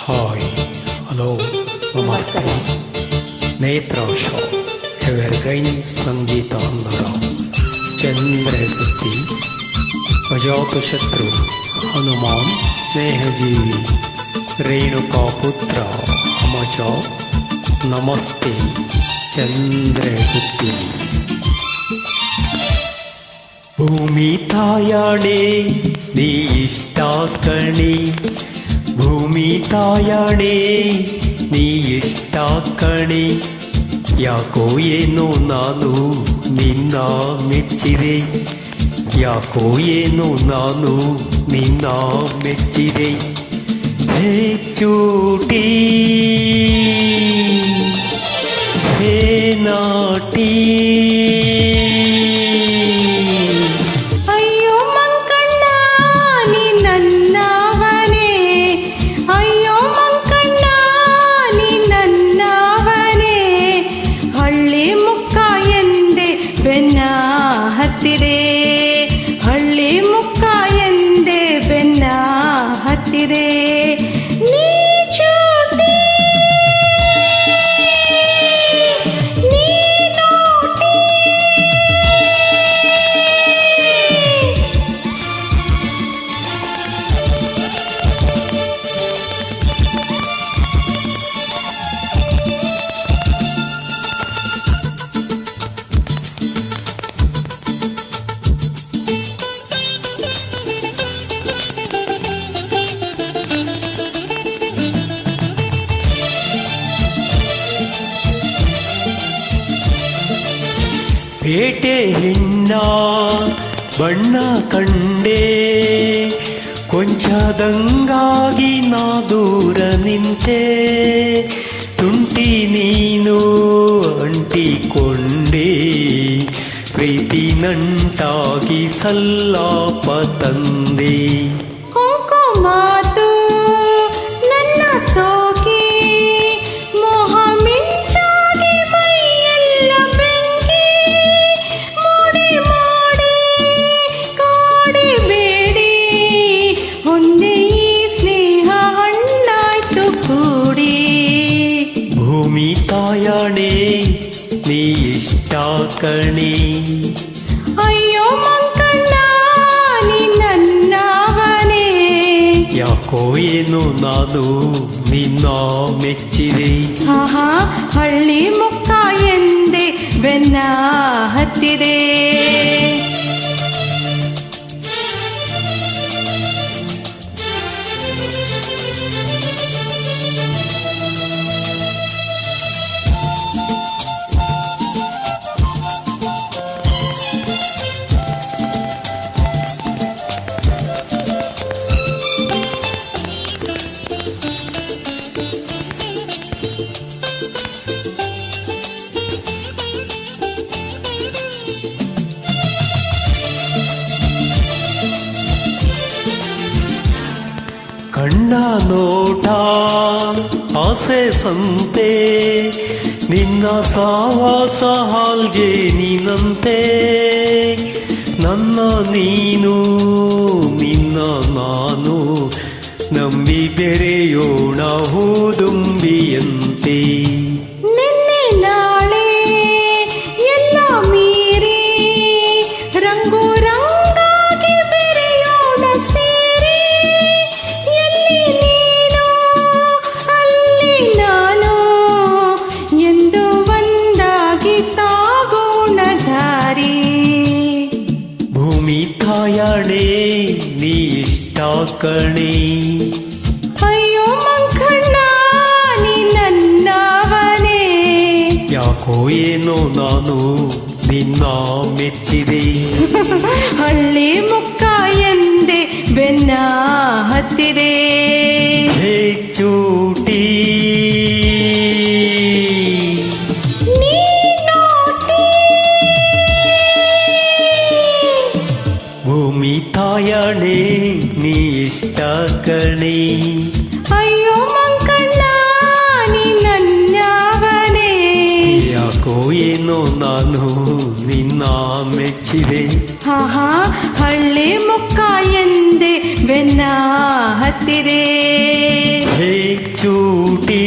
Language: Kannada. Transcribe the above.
ಹಾಯ್, ಹಲೋ, ನಮಸ್ತೆ. ನೇತ್ರಾಶ ಎವರ್ಗ್ರೈನ್ ಸಂಗೀತಾಂಧರ ಚಂದ್ರಗುತ್ತಿ ಅಜಾತಶತ್ರು ಹನುಮಾನ್ ಸ್ನೇಹಜೀವಿ ರೇಣುಕಾಪುತ್ರ ಅಮಜ ನಮಸ್ತೆ ಚಂದ್ರಗುತ್ತಿ. ಭೂಮಿ ತಾಯಾಣೆ ನೀ ಇಷ್ಟ ಕಣೆ, ಭೂಮಿ ತಾಯಾಣೆ ನೀ ಇಷ್ಟ ಕಣೆ. ಯಾಕೋ ಏನೋ ನಾನು ನಿನ್ನ ಮೆಚ್ಚಿದೆ, ಯಾಕೋ ಏನೋ ನಾನು ನಿನ್ನ ಮೆಚ್ಚಿದೆ. ಹೇ ಚೂಟಿ ಹೇ ನಾಟಿ, ಹಳ್ಳಿ ಮುಕ್ಕ ಎಂದೆ ಬೆನ್ನ ಹತ್ತಿದೆ. ನೀ ಚೂಟಿ ನೀ ನೋಟಿ, ಪೇಟೆ ಹೆಣ್ಣ ಬಣ್ಣ ಕಂಡೆ, ಕೊಂಚದಂಗಾಗಿ ನಾ ದೂರ ನಿಂತೆ. ತುಂಟಿ ನೀನು ಅಂಟಿಕೊಂಡೆ, ಪ್ರೀತಿ ನಂಟಾಗಿ ಸಲ್ಲಾಪ ತಂದೆ. ಮಾತು ನನ್ನ ಸೋಕಿ ಮೋಹ ಮಿಂಚಾಗಿ ಮೈಯೆಲ್ಲ ಬೆಂಕಿ. ಮೋಡಿ ಮಾಡಿ ಕಾಡಿಬೇಡಿ, ಒಂದೇ ಈ ಸ್ನೇಹ ಹಣ್ಣಾಯ್ತು ಕೂಡಿ. ಭೂಮಿ ತಾಯಾಣೆ ನೀ ಇಷ್ಟ ಕಣೆ, ಅಯ್ಯೋ ಮಂಕಣ್ಣ ನೀ ನನ್ನವನೇ. ಯಾಕೋ ಏನು ನಾನು ನಿನ್ನ ಮೆಚ್ಚಿದೆ. ಆಹಾ, ಹಳ್ಳಿ ಮುಕ್ಕ ಎಂದೆ ಬೆನ್ನ ಹತ್ತಿದೆ. ಕಣ್ಣ ನೋಟ ಆಸೆ ಸಂತೆ, ನಿನ್ನ ಸಾವಾಸ ಹಾಲ್ಜೇನಿನಂತೆ. ನನ್ನ ನೀನು ನಿನ್ನ ನಾನು ನಂಬಿ ಬೆರೆಯೋಣ ಹೂದುಂಬಿಯಂತೆ. ನಿನ್ನೆ ನಾಳೆ ಎಲ್ಲ ಮೀರಿ ರಂಗು ರಂಗಾಗಿ ಬೆರೆಯೋಣ ಸೇರಿ. ಎಲ್ಲಿ ನೀನು ಅಲ್ಲಿ ನಾನು ಎಂದು ಒಂದಾಗಿ ಸಾಗೋಣ ದಾರಿ. ಭೂಮಿ ತಾಯಾಣೆ ನೀ ಇಷ್ಟ ಕಣೆ, ಅಯ್ಯೋ ಮಂಕಣ್ಣ ನೀ ನನ್ನವನೇ. ಯಾಕೋ ಏನೋ ನಾನು ನಿನ್ನ ಮೆಚ್ಚಿದೆ. ಹಳ್ಳಿ ಮುಕ್ಕ ಎಂದೆ ಬೆನ್ನ ಹತ್ತಿದೆ. ಹೇ ಚೂಟಿ ನೀ ನೋಟಿ, ಭೂಮಿ ತಾಯಾಣೆ ನೀ ಇಷ್ಟ ಕಣೆ, ಅಯ್ಯೋ ಮಂಕಣ್ಣ ನೀ ನನ್ನವನೇ. ಯಾಕೋ ಏನೋ ನಾನು ನಿನ್ನ ಮೆಚ್ಚಿದೆ. ಆಹಾ, ಹಳ್ಳಿ ಮುಕ್ಕ ಎಂದೆ ಬೆನ್ನ ಹತ್ತಿದೆ. ಹೇ ಚೂಟಿ